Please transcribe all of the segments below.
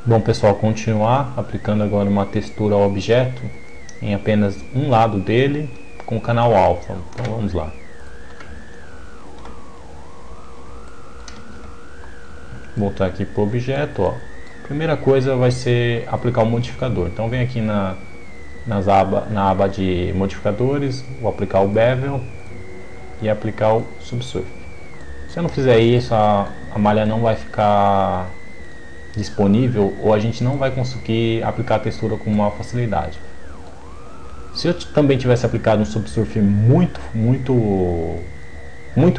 Bom pessoal, continuar aplicando agora uma textura ao objeto em apenas um lado dele com o canal alfa. Então vamos lá. Voltar aqui para o objeto. Ó. Primeira coisa vai ser aplicar o modificador. Então vem aqui na aba de modificadores, vou aplicar o bevel e aplicar o subsurf. Se eu não fizer isso, a malha não vai ficar disponível ou a gente não vai conseguir aplicar a textura com maior facilidade. Se eu também tivesse aplicado um subsurf muito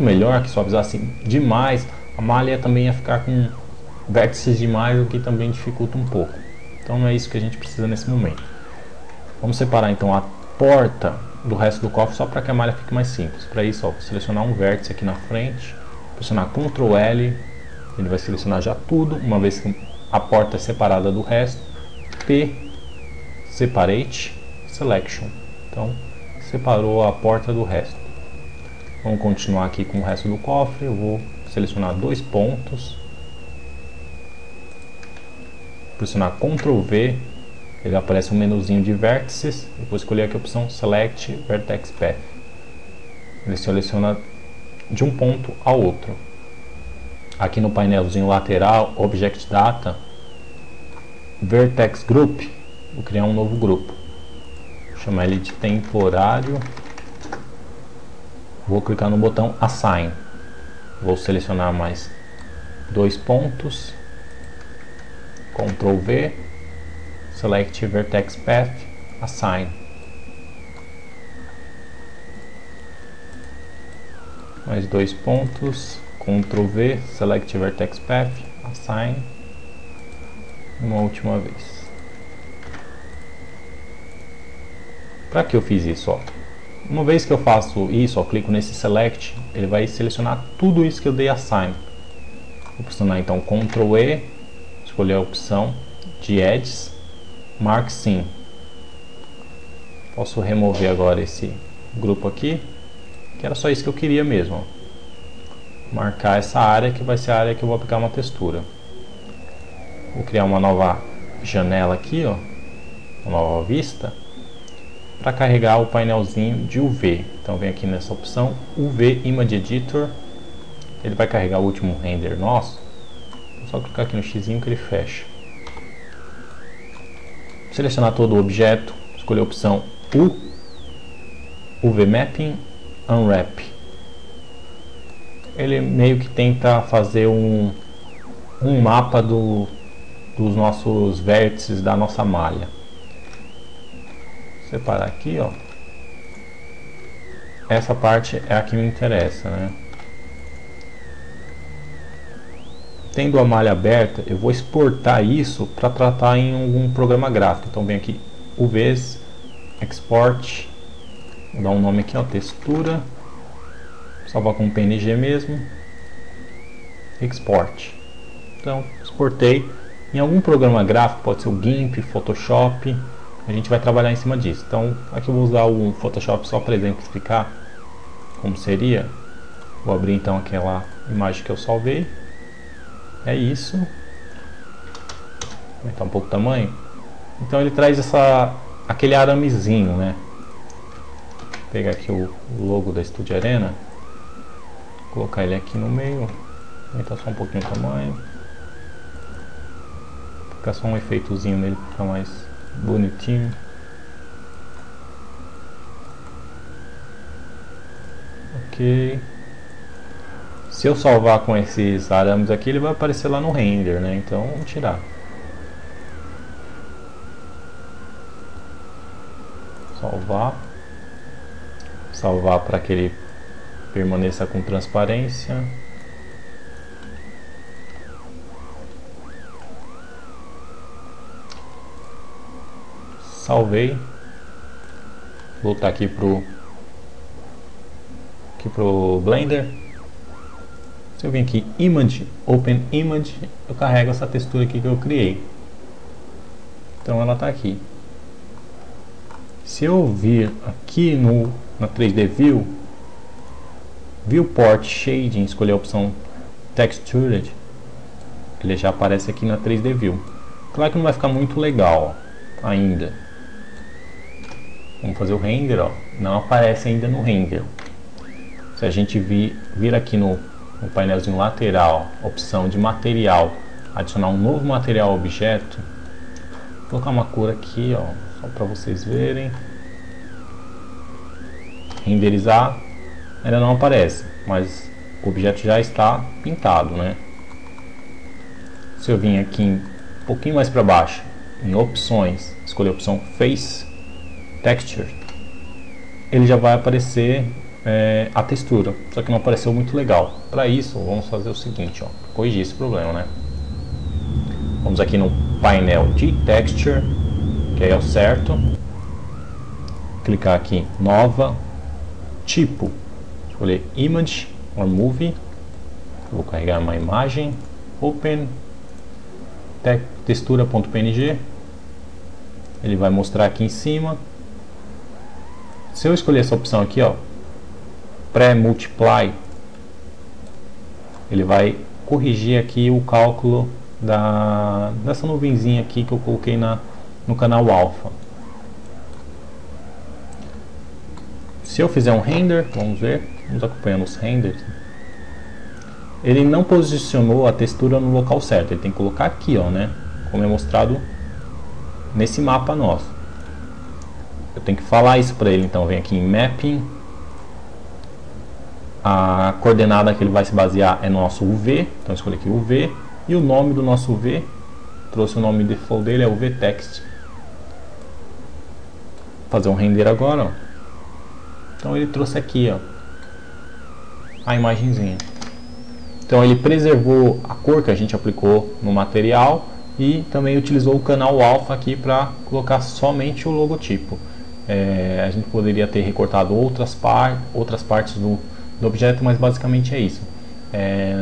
melhor, que suavizasse demais, a malha também ia ficar com vértices demais, o que também dificulta um pouco. Então não é isso que a gente precisa nesse momento. Vamos separar então a porta do resto do cofre só para que a malha fique mais simples. Para isso, ó, vou selecionar um vértice aqui na frente, pressionar Ctrl L, ele vai selecionar já tudo, uma vez que a porta é separada do resto. P, Separate, Selection. Então, separou a porta do resto. Vamos continuar aqui com o resto do cofre. Eu vou selecionar dois pontos, pressionar Ctrl V, ele aparece um menuzinho de vértices. Eu vou escolher aqui a opção Select Vertex Path. Ele seleciona de um ponto ao outro. Aqui no painelzinho lateral, Object Data, Vertex Group, vou criar um novo grupo. Vou chamar ele de temporário. Vou clicar no botão Assign. Vou selecionar mais dois pontos. Ctrl V, Select Vertex Path, Assign. Mais dois pontos. Ctrl V, Select Vertex Path, Assign. Uma última vez. Para que eu fiz isso? Ó? Uma vez que eu faço isso, ó, clico nesse Select, ele vai selecionar tudo isso que eu dei Assign. Vou pressionar então Ctrl E, escolher a opção de Edges, Mark Sim. Posso remover agora esse grupo aqui, que era só isso que eu queria mesmo. Ó. Marcar essa área que vai ser a área que eu vou aplicar uma textura. Vou criar uma nova janela aqui, ó, uma nova vista, para carregar o painelzinho de UV. Então vem aqui nessa opção UV Image Editor, ele vai carregar o último render nosso. É só clicar aqui no X que ele fecha. Selecionar todo o objeto, escolher a opção U, UV Mapping, Unwrap. Ele meio que tenta fazer um mapa dos nossos vértices da nossa malha. Separar aqui, ó. Essa parte é a que me interessa, né? Tendo a malha aberta, eu vou exportar isso para tratar em algum programa gráfico. Então vem aqui, UVs, Export, vou dar um nome aqui, ó, textura, salvar como PNG mesmo, Export. Então, exportei em algum programa gráfico, pode ser o GIMP, Photoshop, a gente vai trabalhar em cima disso. Então, aqui eu vou usar o Photoshop só para exemplificar como seria. Vou abrir então aquela imagem que eu salvei. É isso. Vou aumentar um pouco o tamanho. Então ele traz aquele aramezinho, né? Vou pegar aqui o logo da Studio Arena, colocar ele aqui no meio, aumentar só um pouquinho o tamanho, ficar só um efeitozinho nele para ficar mais bonitinho. Ok. Se eu salvar com esses arames aqui, ele vai aparecer lá no render, né? Então vamos tirar. Salvar para que ele permaneça com transparência. Salvei. Voltar aqui pro Blender. Se eu vir aqui Image, Open Image, eu carrego essa textura aqui que eu criei. Então ela está aqui. Se eu vir aqui na 3D View, Viewport Shading, escolher a opção Textured, ele já aparece aqui na 3D View. Claro que não vai ficar muito legal ó, ainda. Vamos fazer o render, ó. Não aparece ainda no render. Se a gente vir aqui no painelzinho lateral, opção de material, adicionar um novo material objeto, vou colocar uma cor aqui, ó, só para vocês verem. Renderizar, ainda não aparece, mas o objeto já está pintado, né? Se eu vim aqui um pouquinho mais para baixo, em opções, escolher a opção Face Texture, ele já vai aparecer a textura, só que não apareceu muito legal. Para isso, vamos fazer o seguinte, ó, corrigir esse problema, né? Vamos aqui no painel de Texture, que é o certo, clicar aqui nova, tipo, escolher Image or Movie, vou carregar uma imagem, Open, textura.png, ele vai mostrar aqui em cima. Se eu escolher essa opção aqui, ó, Pré-Multiply, ele vai corrigir aqui o cálculo dessa nuvenzinha aqui que eu coloquei no canal alfa. Se eu fizer um render, vamos ver, vamos acompanhando os renders, ele não posicionou a textura no local certo, ele tem que colocar aqui, ó, né, como é mostrado nesse mapa nosso. Eu tenho que falar isso para ele, então vem aqui em Mapping, a coordenada que ele vai se basear é no nosso UV, então escolhi aqui UV, e o nome do nosso UV, trouxe o nome default dele, é UV Text. Vou fazer um render agora, ó. Então ele trouxe aqui, ó, a imagenzinha. Então ele preservou a cor que a gente aplicou no material e também utilizou o canal alfa aqui para colocar somente o logotipo. A gente poderia ter recortado outras partes do objeto, mas basicamente é isso.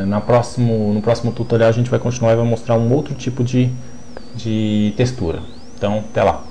No próximo tutorial a gente vai continuar e vai mostrar um outro tipo de textura. Então, até lá!